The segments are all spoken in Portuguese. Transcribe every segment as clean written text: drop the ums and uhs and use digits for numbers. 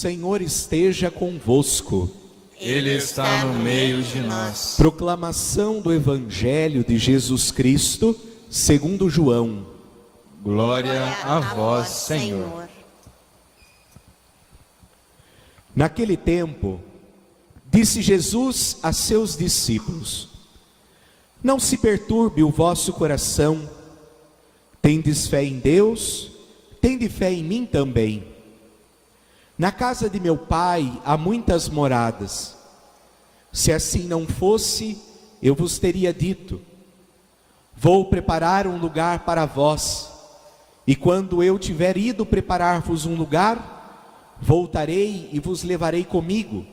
Senhor esteja convosco. Ele está no meio de nós. Proclamação do Evangelho de Jesus Cristo, segundo João. Glória a vós, Senhor. Naquele tempo, disse Jesus a seus discípulos: Não se perturbe o vosso coração. Tendes fé em Deus, tende fé em mim também. Na casa de meu Pai há muitas moradas. Se assim não fosse, eu vos teria dito: Vou preparar um lugar para vós, e quando eu tiver ido preparar-vos um lugar, voltarei e vos levarei comigo,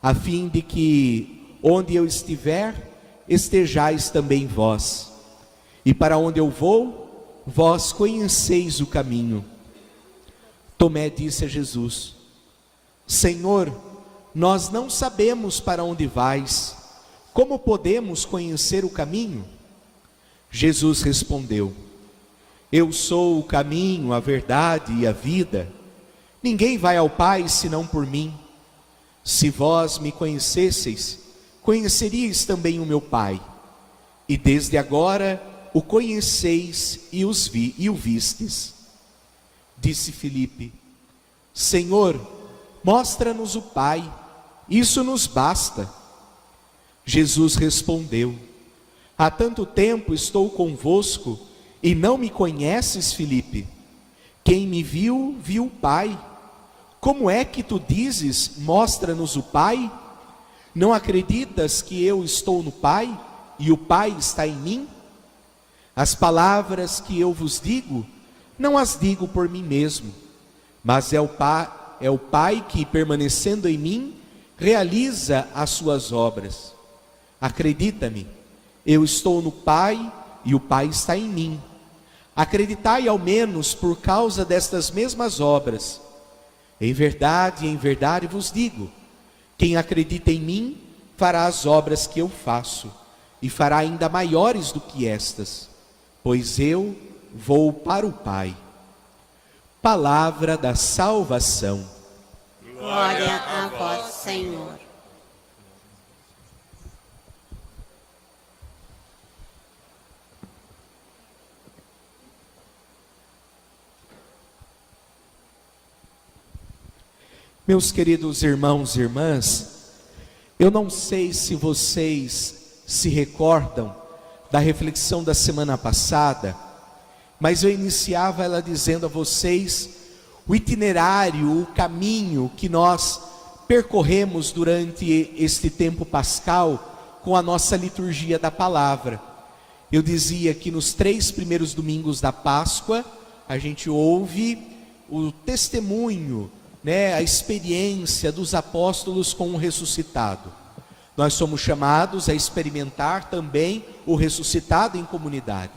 a fim de que, onde eu estiver, estejais também vós. E para onde eu vou, vós conheceis o caminho. Tomé disse a Jesus: Senhor, nós não sabemos para onde vais, como podemos conhecer o caminho? Jesus respondeu: Eu sou o caminho, a verdade e a vida. Ninguém vai ao Pai senão por mim. Se vós me conhecesseis, conheceríeis também o meu Pai. E desde agora o conheceis e o vistes. Disse Filipe: Senhor, mostra-nos o Pai, isso nos basta. Jesus respondeu: Há tanto tempo estou convosco e não me conheces, Filipe? Quem me viu, viu o Pai. Como é que tu dizes, mostra-nos o Pai? Não acreditas que eu estou no Pai e o Pai está em mim? As palavras que eu vos digo, não as digo por mim mesmo, mas é o Pai que, permanecendo em mim, realiza as suas obras. Acredita-me, eu estou no Pai e o Pai está em mim. Acreditai ao menos por causa destas mesmas obras. Em verdade vos digo, quem acredita em mim, fará as obras que eu faço, e fará ainda maiores do que estas, pois eu vou para o Pai. Palavra da salvação. Glória a vós, Senhor. Meus queridos irmãos e irmãs, eu não sei se vocês se recordam da reflexão da semana passada, mas eu iniciava ela dizendo a vocês o itinerário, o caminho que nós percorremos durante este tempo pascal com a nossa liturgia da palavra. Eu dizia que nos 3 primeiros domingos da Páscoa, a gente ouve o testemunho, a experiência dos apóstolos com o ressuscitado. Nós somos chamados a experimentar também o ressuscitado em comunidade.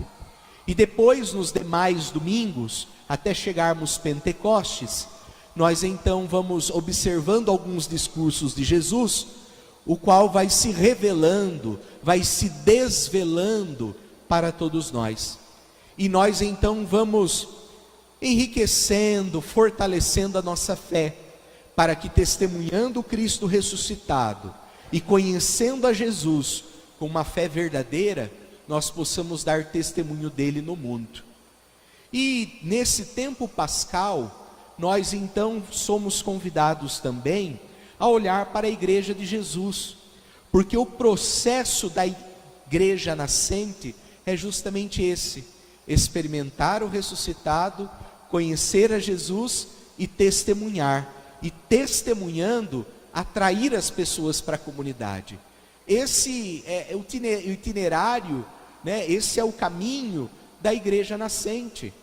E depois, nos demais domingos, até chegarmos Pentecostes, nós então vamos observando alguns discursos de Jesus, o qual vai se revelando, vai se desvelando para todos nós. E nós então vamos enriquecendo, fortalecendo a nossa fé, para que, testemunhando o Cristo ressuscitado e conhecendo a Jesus com uma fé verdadeira, nós possamos dar testemunho dele no mundo. E nesse tempo pascal, nós então somos convidados também a olhar para a igreja de Jesus, porque o processo da igreja nascente é justamente esse: experimentar o ressuscitado, conhecer a Jesus e testemunhar, e testemunhando, atrair as pessoas para a comunidade. Esse é o itinerário, esse é o caminho da igreja nascente,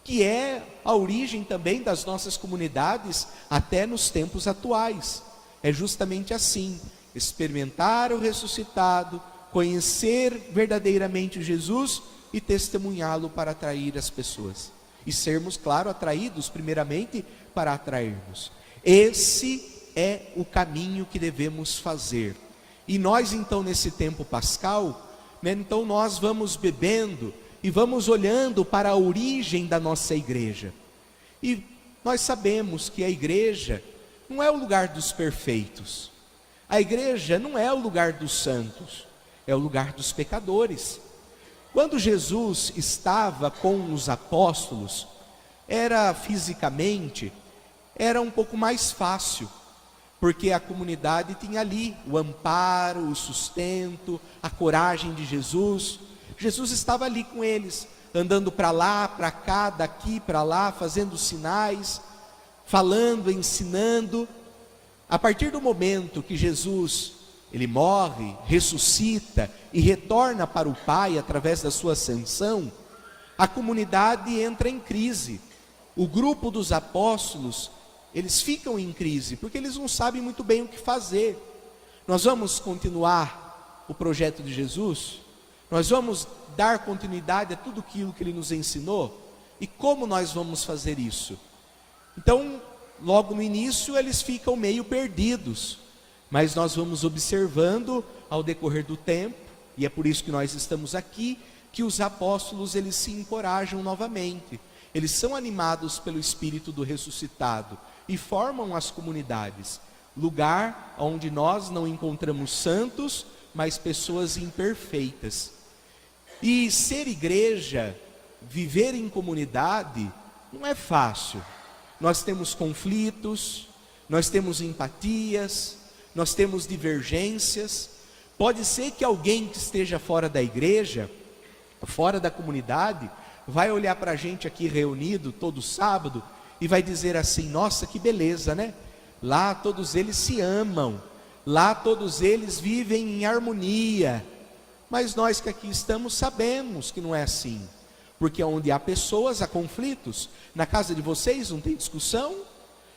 que é a origem também das nossas comunidades até nos tempos atuais. É justamente assim: experimentar o ressuscitado, conhecer verdadeiramente Jesus e testemunhá-lo para atrair as pessoas. E sermos, claro, atraídos primeiramente para atrairmos. Esse é o caminho que devemos fazer. E nós então, nesse tempo pascal, então nós vamos bebendo e vamos olhando para a origem da nossa igreja. E nós sabemos que a igreja não é o lugar dos perfeitos. A igreja não é o lugar dos santos, é o lugar dos pecadores. Quando Jesus estava com os apóstolos, fisicamente, era um pouco mais fácil, porque a comunidade tinha ali o amparo, o sustento, a coragem de Jesus. Jesus estava ali com eles, andando para lá, para cá, daqui para lá, fazendo sinais, falando, ensinando. A partir do momento que Jesus, ele morre, ressuscita e retorna para o Pai através da sua ascensão, a comunidade entra em crise. O grupo dos apóstolos, eles ficam em crise, porque eles não sabem muito bem o que fazer. Nós vamos continuar o projeto de Jesus? Nós vamos dar continuidade a tudo aquilo que ele nos ensinou? E como nós vamos fazer isso? Então, logo no início, eles ficam meio perdidos, mas nós vamos observando ao decorrer do tempo, e é por isso que nós estamos aqui, que os apóstolos, eles se encorajam novamente. Eles são animados pelo Espírito do ressuscitado e formam as comunidades, lugar onde nós não encontramos santos, mas pessoas imperfeitas. E ser igreja, viver em comunidade, não é fácil. Nós temos conflitos, nós temos empatias, nós temos divergências. Pode ser que alguém que esteja fora da igreja, fora da comunidade, vai olhar para a gente aqui reunido todo sábado e vai dizer assim: nossa, que beleza, né? Lá todos eles se amam, lá todos eles vivem em harmonia. Mas nós que aqui estamos sabemos que não é assim, porque onde há pessoas, há conflitos. Na casa de vocês não tem discussão?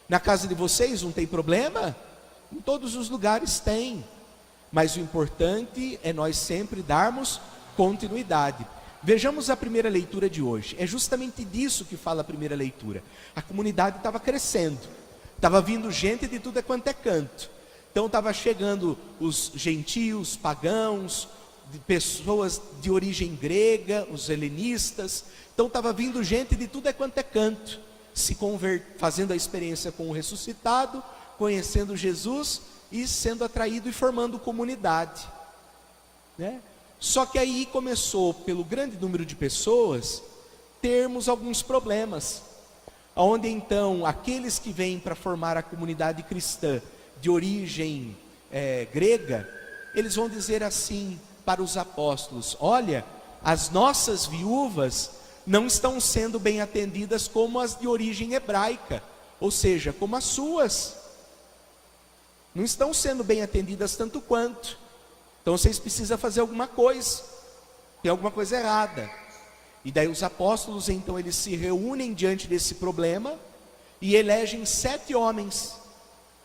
Na casa de vocês não tem problema? Em todos os lugares tem. Mas o importante é nós sempre darmos continuidade. Vejamos a primeira leitura de hoje. É justamente disso que fala a primeira leitura. A comunidade estava crescendo, estava vindo gente de tudo quanto é canto. Então estava chegando os gentios, pagãos, de pessoas de origem grega, os helenistas. Então estava vindo gente de tudo quanto é canto, fazendo a experiência com o ressuscitado, conhecendo Jesus e sendo atraído e formando comunidade, né? Só que aí começou, pelo grande número de pessoas, termos alguns problemas, onde então aqueles que vêm para formar a comunidade cristã de origem grega, eles vão dizer assim para os apóstolos: olha, as nossas viúvas não estão sendo bem atendidas como as de origem hebraica, ou seja, como as suas, não estão sendo bem atendidas tanto quanto. Então vocês precisam fazer alguma coisa, tem alguma coisa errada. E daí os apóstolos então eles se reúnem diante desse problema e elegem 7 homens,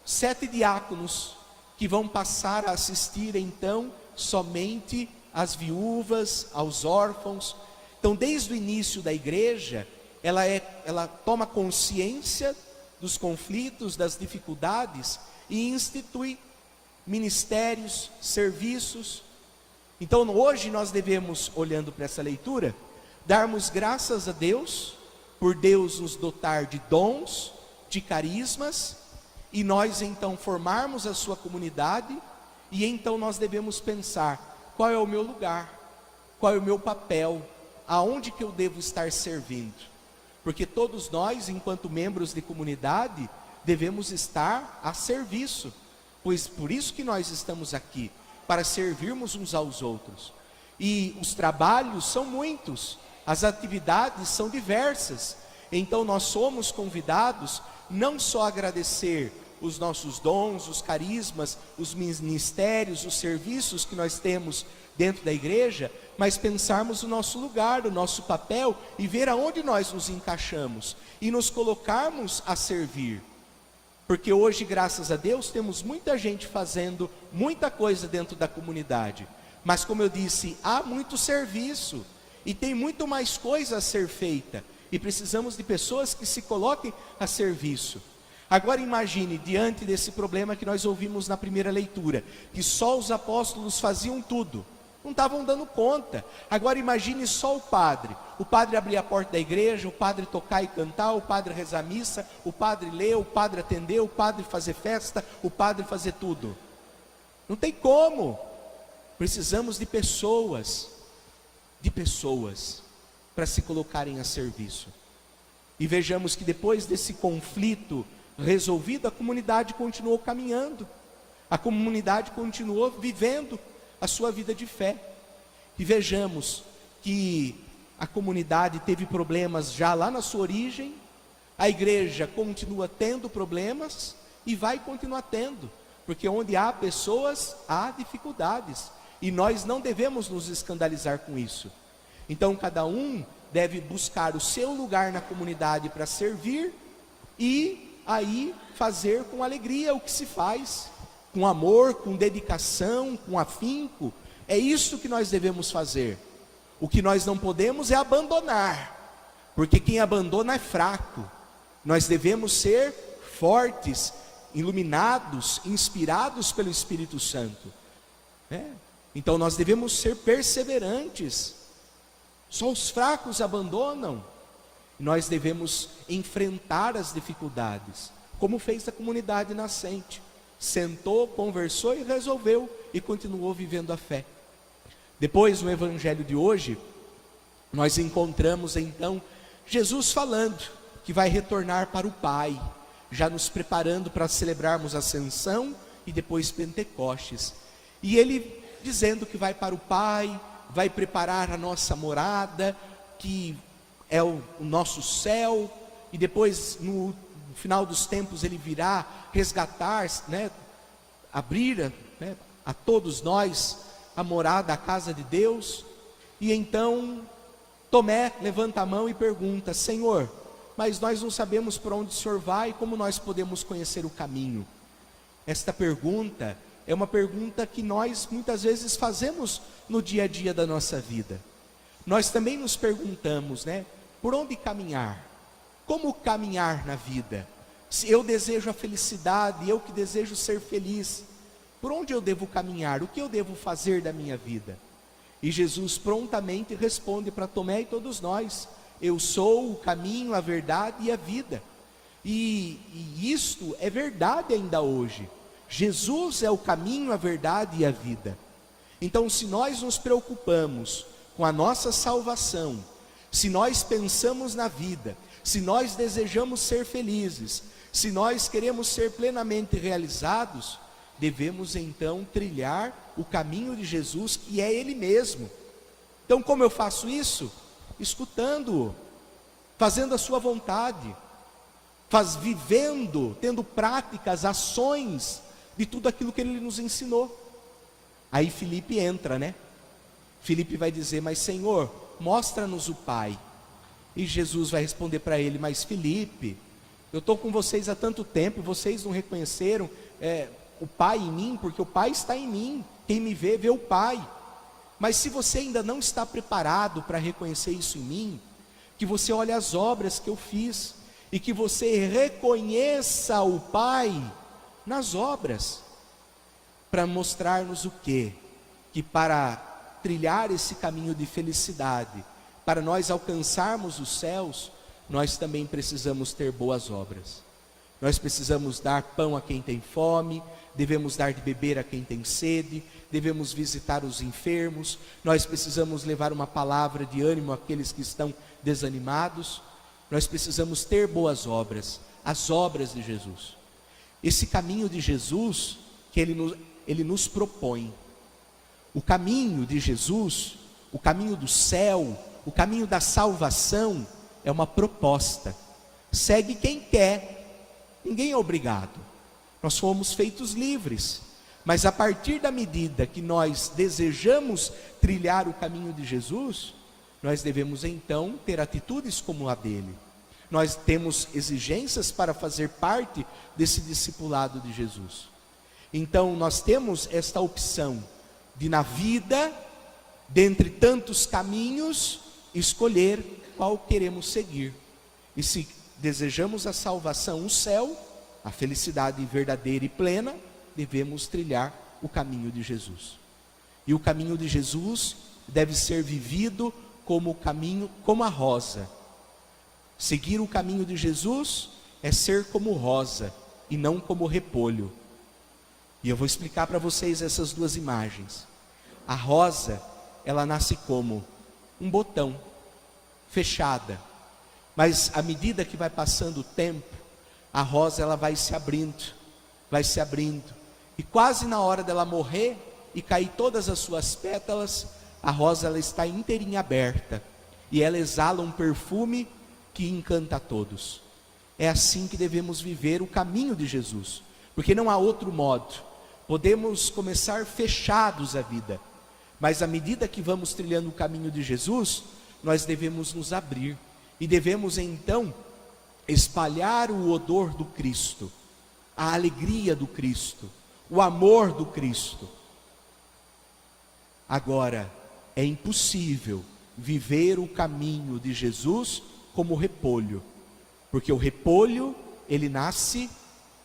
7 diáconos, que vão passar a assistir então somente às viúvas, aos órfãos. Então desde o início da igreja, ela toma consciência dos conflitos, das dificuldades e institui ministérios, serviços. Então hoje nós devemos, olhando para essa leitura, darmos graças a Deus, por Deus nos dotar de dons, de carismas, e nós então formarmos a sua comunidade. E então nós devemos pensar: qual é o meu lugar? Qual é o meu papel? Aonde que eu devo estar servindo? Porque todos nós, enquanto membros de comunidade, devemos estar a serviço. Pois por isso que nós estamos aqui, para servirmos uns aos outros. E os trabalhos são muitos, as atividades são diversas. Então nós somos convidados não só a agradecer os nossos dons, os carismas, os ministérios, os serviços que nós temos dentro da igreja, mas pensarmos o nosso lugar, o nosso papel e ver aonde nós nos encaixamos e nos colocarmos a servir. Porque hoje, graças a Deus, temos muita gente fazendo muita coisa dentro da comunidade. Mas como eu disse, há muito serviço e tem muito mais coisa a ser feita. E precisamos de pessoas que se coloquem a serviço. Agora imagine, diante desse problema que nós ouvimos na primeira leitura, que só os apóstolos faziam tudo. Não estavam dando conta. Agora imagine só o padre. O padre abrir a porta da igreja, o padre tocar e cantar, o padre rezar a missa, o padre ler, o padre atender, o padre fazer festa, o padre fazer tudo. Não tem como. Precisamos de pessoas para se colocarem a serviço. E vejamos que depois desse conflito resolvido, a comunidade continuou caminhando. A comunidade continuou vivendo a sua vida de fé. E vejamos que a comunidade teve problemas já lá na sua origem, a igreja continua tendo problemas e vai continuar tendo, porque onde há pessoas, há dificuldades, e nós não devemos nos escandalizar com isso. Então cada um deve buscar o seu lugar na comunidade para servir, e aí fazer com alegria o que se faz, com amor, com dedicação, com afinco. É isso que nós devemos fazer. O que nós não podemos é abandonar, porque quem abandona é fraco. Nós devemos ser fortes, iluminados, inspirados pelo Espírito Santo, né? Então nós devemos ser perseverantes. Só os fracos abandonam. Nós devemos enfrentar as dificuldades, como fez a comunidade nascente. Sentou, conversou e resolveu, e continuou vivendo a fé. Depois, no evangelho de hoje, nós encontramos então Jesus falando que vai retornar para o Pai, já nos preparando para celebrarmos a Ascensão e depois Pentecostes. E ele dizendo que vai para o Pai, vai preparar a nossa morada, que é o nosso céu, e depois no final dos tempos ele virá resgatar, né, abrir, né, a todos nós a morada, a casa de Deus. E então Tomé levanta a mão e pergunta: Senhor, mas nós não sabemos para onde o Senhor vai, como nós podemos conhecer o caminho? Esta pergunta é uma pergunta que nós muitas vezes fazemos no dia a dia da nossa vida. Nós também nos perguntamos, né, por onde caminhar? Como caminhar na vida? Se eu desejo a felicidade, eu que desejo ser feliz, por onde eu devo caminhar? O que eu devo fazer da minha vida? E Jesus prontamente responde para Tomé e todos nós: eu sou o caminho, a verdade e a vida. E isto é verdade ainda hoje. Jesus é o caminho, a verdade e a vida. Então, se nós nos preocupamos com a nossa salvação, se nós pensamos na vida, se nós desejamos ser felizes, se nós queremos ser plenamente realizados, devemos então trilhar o caminho de Jesus, que é Ele mesmo. Então, como eu faço isso? Escutando-o, fazendo a sua vontade, vivendo, tendo práticas, ações de tudo aquilo que Ele nos ensinou. Aí Filipe entra, né? Filipe vai dizer: mas Senhor, mostra-nos o Pai. E Jesus vai responder para ele: mas Filipe, eu estou com vocês há tanto tempo, vocês não reconheceram o Pai em mim, porque o Pai está em mim. Quem me vê, vê o Pai. Mas se você ainda não está preparado para reconhecer isso em mim, que você olhe as obras que eu fiz, e que você reconheça o Pai nas obras, para mostrar-nos o quê? Que para trilhar esse caminho de felicidade, para nós alcançarmos os céus, nós também precisamos ter boas obras. Nós precisamos dar pão a quem tem fome, devemos dar de beber a quem tem sede, devemos visitar os enfermos, nós precisamos levar uma palavra de ânimo àqueles que estão desanimados. Nós precisamos ter boas obras, as obras de Jesus. Esse caminho de Jesus que Ele nos propõe. O caminho de Jesus, o caminho do céu, o caminho da salvação é uma proposta. Segue quem quer, ninguém é obrigado. Nós fomos feitos livres, mas a partir da medida que nós desejamos trilhar o caminho de Jesus, nós devemos então ter atitudes como a dele. Nós temos exigências para fazer parte desse discipulado de Jesus. Então nós temos esta opção de, na vida, dentre tantos caminhos, escolher qual queremos seguir. E se desejamos a salvação, o céu, a felicidade verdadeira e plena, devemos trilhar o caminho de Jesus. E o caminho de Jesus deve ser vivido como o caminho, como a rosa. Seguir o caminho de Jesus é ser como rosa e não como repolho. E eu vou explicar para vocês essas duas imagens. A rosa, ela nasce como um botão, fechada. Mas à medida que vai passando o tempo, a rosa ela vai se abrindo. E quase na hora dela morrer e cair todas as suas pétalas, a rosa ela está inteirinha aberta. E ela exala um perfume que encanta a todos. É assim que devemos viver o caminho de Jesus. Porque não há outro modo. Podemos começar fechados à vida. Mas à medida que vamos trilhando o caminho de Jesus, nós devemos nos abrir. E devemos então espalhar o odor do Cristo, a alegria do Cristo, o amor do Cristo. Agora, é impossível viver o caminho de Jesus como repolho, porque o repolho, ele nasce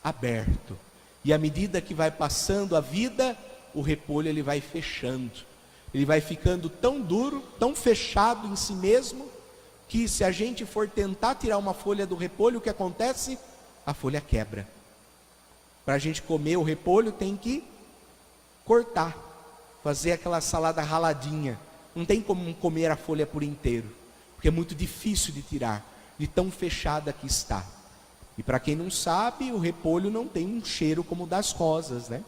aberto, e à medida que vai passando a vida, o repolho ele vai fechando, ele vai ficando tão duro, tão fechado em si mesmo, que se a gente for tentar tirar uma folha do repolho, o que acontece? A folha quebra. Para a gente comer o repolho tem que cortar, fazer aquela salada raladinha. Não tem como comer a folha por inteiro, porque é muito difícil de tirar, de tão fechada que está. E para quem não sabe, o repolho não tem um cheiro como o das rosas, né?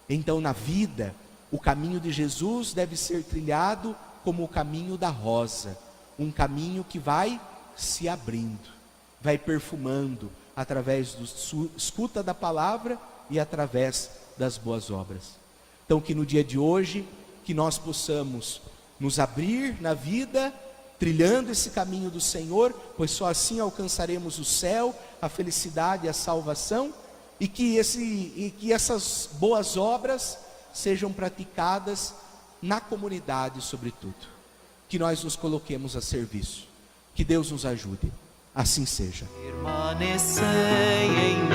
Então na vida, o caminho de Jesus deve ser trilhado como o caminho da rosa. Um caminho que vai se abrindo, vai perfumando, através do escuta da palavra e através das boas obras. Então que no dia de hoje, que nós possamos nos abrir na vida, trilhando esse caminho do Senhor, pois só assim alcançaremos o céu, a felicidade e a salvação, e que essas boas obras sejam praticadas na comunidade sobretudo. Que nós nos coloquemos a serviço. Que Deus nos ajude. Assim seja. Permanecei em